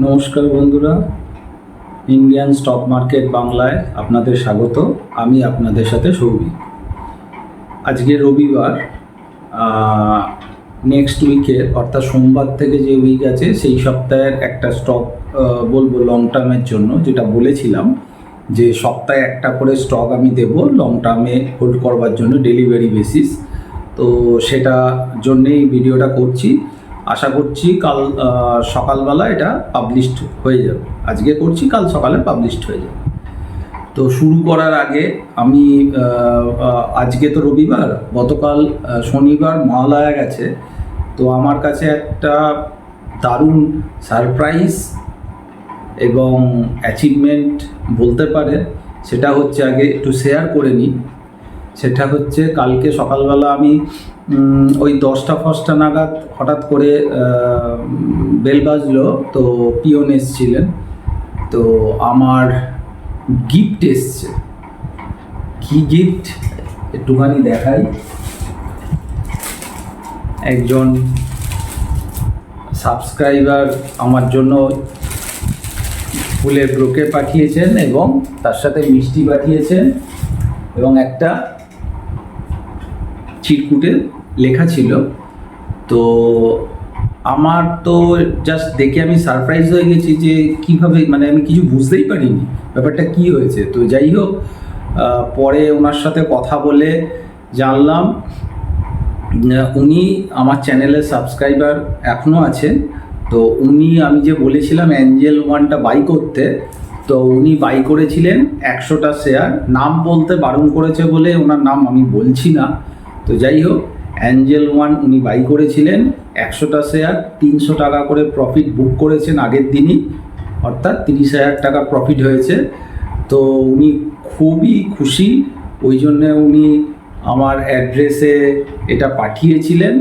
নমস্কার বন্ধুরা, Indian stock market বাংলায় আপনাদের স্বাগত। আমি আপনাদের সাথে সৌভিক। আজকে রবিবার, নেক্সট উইকে অর্থাৎ সোমবার থেকে যে উইক আছে সেই সপ্তাহের একটা স্টক বলবো লং টার্মের জন্য, যেটা বলেছিলাম যে সপ্তাহে একটা করে স্টক আমি দেব লং টার্মে হোল্ড করবার জন্য ডেলিভারি বেসিস। তো সেটা জন্যেই ভিডিওটা করছি। আশা করছি কাল সকালবেলা এটা পাবলিশড হয়ে যাবে। আজকে করছি, কাল সকালে পাবলিশড হয়ে যাবে। তো শুরু করার আগে আমি আজকে তো রবিবার, গতকাল শনিবার মহালয়া গেছে। তো আমার কাছে একটা দারুণ সারপ্রাইজ এবং অ্যাচিভমেন্ট বলতে পারে, সেটা হচ্ছে আগে একটু শেয়ার করে নিই। সেটা হচ্ছে কালকে সকালবেলা আমি ওই 10টা নাগাদ হঠাৎ করে বেল বাজলো, তো পিয়ন এসছিলেন। তো আমার গিফট এসছে। কি গিফট একটুখানি দেখাই। একজন সাবস্ক্রাইবার আমার জন্য ফুলের ব্রোকে পাঠিয়েছেন এবং তার সাথে মিষ্টি পাঠিয়েছেন এবং একটা চিরকুটে লেখা ছিল। তো আমার তো জাস্ট দেখে আমি সারপ্রাইজ হয়ে গেছি যে কীভাবে, মানে আমি কিছু বুঝতেই পারিনি ব্যাপারটা কি হয়েছে। তো যাই হোক, পরে ওনার সাথে কথা বলে জানলাম উনি আমার চ্যানেলের সাবস্ক্রাইবার এখনও আছেন। তো উনি, আমি যে বলেছিলাম অ্যাঞ্জেল ওয়ানটা বাই করতে, তো উনি বাই করেছিলেন 100টা শেয়ার। নাম বলতে বারণ করেছে বলে ওনার নাম আমি বলছি না। তো যাই হোক, অ্যাঞ্জেল ওয়ান উনি বাই করেছিলেন 100টা শেয়ার, 300 টাকা করে প্রফিট বুক করেছেন আগের দিনই, অর্থাৎ 30,000 টাকা প্রফিট হয়েছে। তো উনি খুবই খুশি, ওই জন্যে উনি আমার অ্যাড্রেসে এটা পাঠিয়েছিলেন।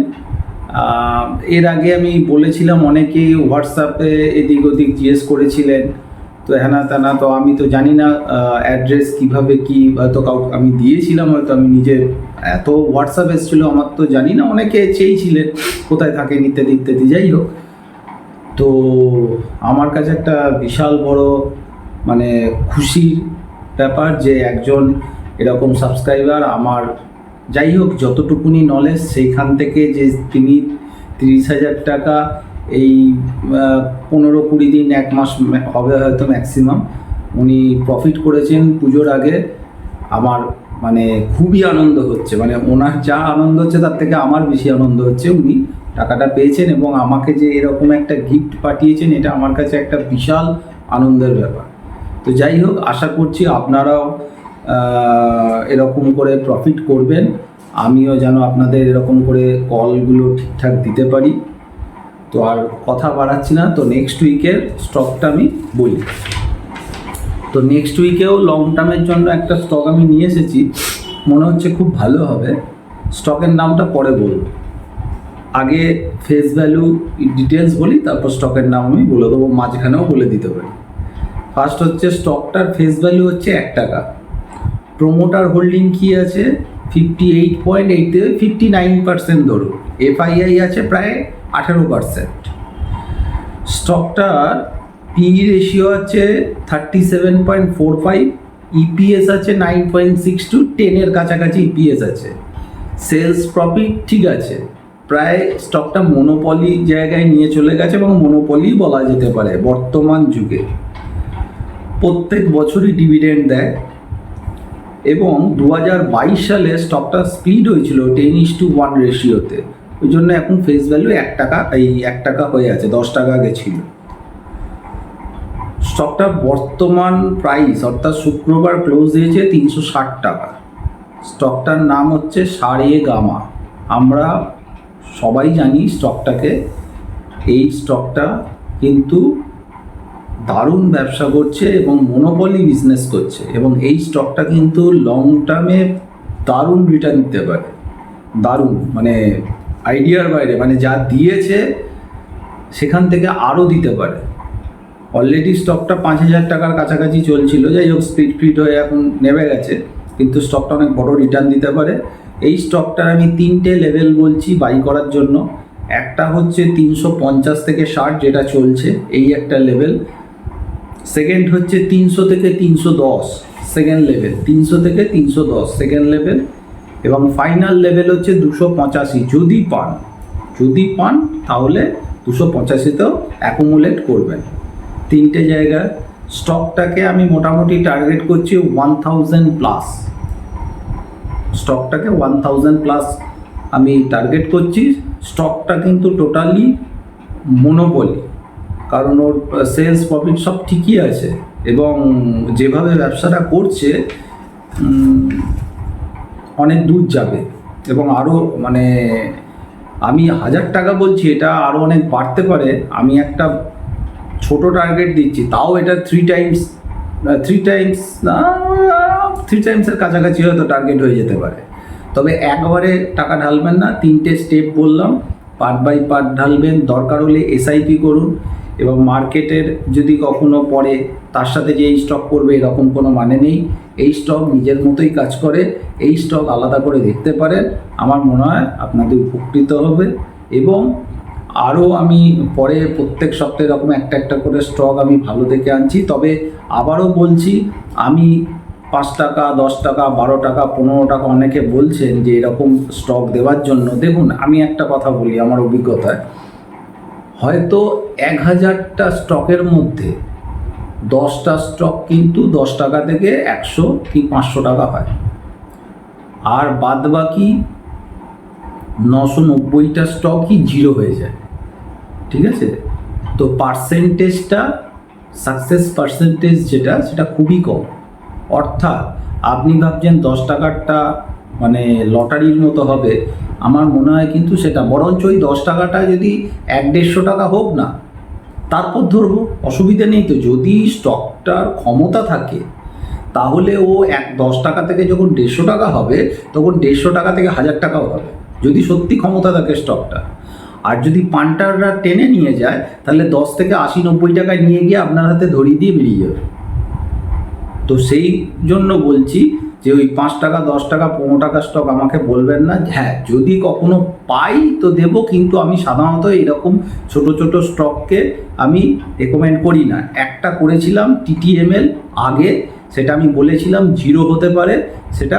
এর আগে আমি বলেছিলাম, অনেকেই হোয়াটসঅ্যাপে এদিক ওদিক জিজ্ঞেস করেছিলেন, তো হ্যানা ত্যানা। তো আমি তো জানি না অ্যাড্রেস কীভাবে কী, হয়তো কাউকে আমি দিয়েছিলাম, হয়তো আমি নিজে, এত হোয়াটসঅ্যাপ এসেছিলো আমার তো জানি না। অনেকে চেয়েছিলেন কোথায় থাকেন ইত্যাদি ইত্যাদি। যাই হোক, তো আমার কাছে একটা বিশাল বড় মানে খুশির ব্যাপার যে একজন এরকম সাবস্ক্রাইবার আমার, যাই হোক যতটুকুনি নলেজ সেইখান থেকে, যে তিনি 30,000 টাকা এই 15-20 দিন, 1 মাস হবে হয়তো ম্যাক্সিমাম, উনি প্রফিট করেছেন পুজোর আগে। আমার মানে খুবই আনন্দ হচ্ছে, মানে ওনার যা আনন্দ হচ্ছে তার থেকে আমার বেশি আনন্দ হচ্ছে। উনি টাকাটা পেয়েছেন এবং আমাকে যে এরকম একটা গিফট পাঠিয়েছেন, এটা আমার কাছে একটা বিশাল আনন্দের ব্যাপার। তো যাই হোক, আশা করছি আপনারাও এরকম করে প্রফিট করবেন, আমিও যেন আপনাদের এরকম করে কলগুলো ঠিকঠাক দিতে পারি। তো আর কথা বাড়াচ্ছি না, তো নেক্সট উইকের স্টকটা আমি বলি। তো নেক্সট উইকেও লং টার্মের জন্য একটা স্টক আমি নিয়ে এসেছি, মনে হচ্ছে খুব ভালো হবে। স্টকের নামটা পরে বলবো, আগে ফেস ভ্যালু ডিটেলস বলি, তারপর স্টকের নাম আমি বলে দেবো, মাঝখানেও বলে দিতে পারি। ফার্স্ট হচ্ছে স্টকটার ফেস ভ্যালু হচ্ছে 1 টাকা। প্রোমোটার হোল্ডিং কি আছে 58.8 থেকে 59% ধরুন। এফআইআই আছে প্রায় 18%। স্টকটার পি রেশিও আছে 37.45, ইপিএস আছে 9.62, 10-এর কাছাকাছি ইপিএস আছে। সেলস প্রফিট ঠিক আছে, প্রায় স্টকটা মনোপলি জায়গায় নিয়ে চলে গেছে এবং মনোপলি বলা যেতে পারে বর্তমান যুগে। প্রত্যেক বছরই ডিভিডেন্ড দেয় এবং 2022 সালে স্টকটা স্প্লিট হয়েছিল 10:1 রেশিওতে। ওই জন্য এখন ফেস ভ্যালু 1 টাকা, এই 1 টাকা হয়ে আছে, 10 টাকা আগে ছিল। স্টকটার বর্তমান প্রাইস অর্থাৎ শুক্রবার ক্লোজ দিয়েছে 360 টাকা। স্টকটার নাম হচ্ছে সারেগামা। আমরা সবাই জানি স্টকটাকে। এই স্টকটা কিন্তু দারুণ ব্যবসা করছে এবং মনোপলি বিজনেস করছে, এবং এই স্টকটা কিন্তু লং টার্মে দারুণ রিটার্ন দিতে পারে। দারুণ মানে আইডিয়ার বাইরে, মানে যা দিয়েছে সেখান থেকে আরও দিতে পারে। অলরেডি স্টকটা 5,000 টাকার কাছাকাছি চলছিল, যাই হোক স্প্লিট হয়ে এখন নেমে গেছে, কিন্তু স্টকটা অনেক বড় রিটার্ন দিতে পারে। এই স্টকটার আমি 3টে লেভেল বলছি বাই করার জন্য। একটা হচ্ছে 350 থেকে 60 যেটা চলছে, এই একটা লেভেল। সেকেন্ড হচ্ছে 300 থেকে 310 সেকেন্ড লেভেল, 300 থেকে 310 সেকেন্ড লেভেল। এবং ফাইনাল লেভেল হচ্ছে 285। যদি পান তাহলে 285তেও অ্যাকুমুলেট করবেন। তিনটে জায়গায় স্টকটাকে আমি মোটামুটি টার্গেট করছি 1000 প্লাস। স্টকটাকে 1000 প্লাস আমি টার্গেট করছি। স্টকটা কিন্তু টোটালি মনোপলি, কারণ ওর সেলস প্রফিট সব ঠিকই আছে এবং যেভাবে ব্যবসাটা করছে অনেক দূর যাবে। এবং আরও মানে আমি 1000 টাকা বলছি, এটা আরও অনেক বাড়তে পারে। আমি একটা ছোট টার্গেট দিচ্ছি, তাও এটা 3 টাইমসের কাছাকাছি হয়তো টার্গেট হয়ে যেতে পারে। তবে একবারে টাকা ঢালবেন না, 3টে স্টেপ বললাম, পার্ট বাই পার্ট ঢালবেন। দরকার হলে এসআইপি করুন। এবং মার্কেটের যদি কখনো পড়ে তার সাথে যে এই স্টক করবে এরকম কোনো মানে নেই। এই স্টক নিজের মতোই কাজ করে, এই স্টক আলাদা করে দেখতে পারেন। আমার মনে হয় আপনাদের উপকৃত হবে। এবং আরও আমি পরে প্রত্যেক সপ্তাহে এরকম একটা করে স্টক আমি ভালো দেখে আনছি। তবে আবারও বলছি, আমি 5 টাকা, 10 টাকা, 12 টাকা, 15 টাকা অনেকে বলছেন যে এরকম স্টক দেওয়ার জন্য। দেখুন, আমি একটা কথা বলি আমার অভিজ্ঞতায়, হয়তো 1000টা স্টকের মধ্যে 10টা স্টক কিন্তু 10 টাকা থেকে 100 কি 500 টাকা হয়, আর বাদবাকি 990টা স্টকই জিরো হয়ে যায়। ঠিক আছে? তো পার্সেন্টেজটা, সাকসেস পার্সেন্টেজ সেটা খুবই কম। অর্থাৎ আপনি ভাবছেন 10 টাকারটা মানে লটারির মতো হবে, আমার মনে হয় কিন্তু সেটা বরঞ্চ ওই 10 টাকাটা যদি 1-150 টাকা হোক না, তারপর ধরবো, অসুবিধা নেই তো। যদি স্টকটার ক্ষমতা থাকে তাহলে ও 10 টাকা থেকে যখন 150 টাকা হবে তখন 150 টাকা থেকে 1000 টাকাও হবে, যদি সত্যি ক্ষমতা থাকে স্টকটা। আর যদি পান্টাররা টেনে নিয়ে যায় তাহলে 10 থেকে 80-90 টাকায় নিয়ে গিয়ে আপনার হাতে ধরিয়ে দিয়ে বেরিয়ে যাবে। তো সেই জন্য বলছি যে ওই 5 টাকা, 10 টাকা, 15 টাকা স্টক আমাকে বলবেন না। হ্যাঁ, যদি কখনো পাই তো দেবো, কিন্তু আমি সাধারণত এরকম ছোট ছোট স্টককে আমি রেকমেন্ড করি না। একটা করেছিলাম TTML আগে, সেটা আমি বলেছিলাম জিরো হতে পারে, সেটা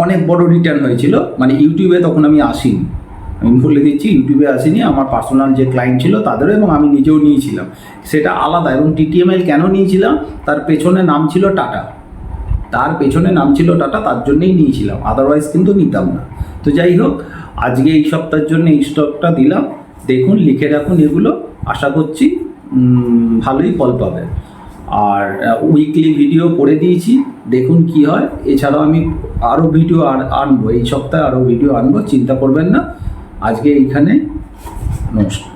অনেক বড় রিটার্ন হয়েছিল। মানে ইউটিউবে তখন আমি আসিনি, আমি বলে দিচ্ছি, ইউটিউবে আসিনি, আমার পার্সোনাল যে ক্লায়েন্ট ছিল তাদেরও, এবং আমি নিজেও নিয়েছিলাম, সেটা আলাদা। এবং TTML কেন নিয়েছিলাম, তার পেছনে নাম ছিল টাটা, তার জন্যই নিয়েছিলাম, আদারওয়াইজ কিন্তু নিতাম না। তো যাই হোক, আজকে এই সপ্তাহের জন্য এই স্টকটা দিলাম। দেখুন, লিখে রাখুন এগুলো, আশা করছি ভালোই ফল পাবেন। আর উইকলি ভিডিও করে দিয়েছি, দেখুন কি হয়। এছাড়াও আমি আরও ভিডিও আনবো, এই সপ্তাহে আরও ভিডিও আনবো, চিন্তা করবেন না। আজকে এইখানে, নমস্কার।